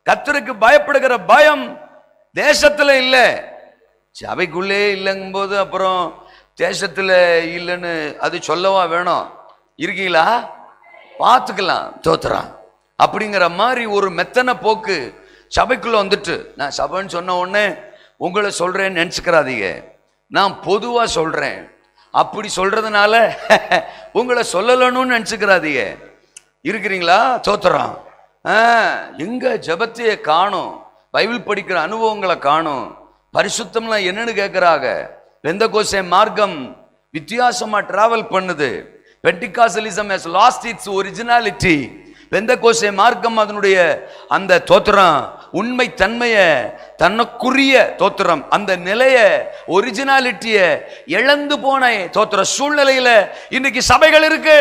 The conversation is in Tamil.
கர்த்தருக்கு பயப்படுகிற பயம் தேசத்துல இல்ல, சபைக்குள்ளே இல்லைங்கும் போது அப்புறம் தேசத்துல இல்லைன்னு அது சொல்லவா வேணும்? இருக்கீங்களா? பார்த்துக்கலாம், தோத்துறான் அப்படிங்கிற மாதிரி ஒரு மெத்தனை போக்கு சபைக்குள்ள வந்துட்டு. நான் சபைன்னு சொன்ன உடனே உங்களை சொல்றேன்னு நினைச்சுக்கிறாதீங்க, நான் பொதுவா சொல்றேன். அப்படி சொல்றதுனால உங்களை சொல்லலன்னு நினைச்சுக்கிறாதீங்க. இருக்கிறீங்களா? தோத்துறான். எங்க ஜபத்தையே காணும், பைபிள் படிக்கிற அனுபவங்களை காணும், பரிசுத்தம்லாம் என்னன்னு கேட்கிறாங்க. பெந்தகோஸ்தே மார்க்கம் வித்தியாசமா டிராவல் பண்ணுது. பெண்டிகாசலிசம் has lost its originality. Pentecost மார்க்கம் அதனுடைய அந்த தோத்திரம் உண்மை தன்மையை, தனக்குரிய தோத்திரம் அந்த நிலைய ஒரிஜினாலிட்டியை இழந்து போன தோத்திர சூழ்நிலையில இன்னைக்கு சபைகள் இருக்கு.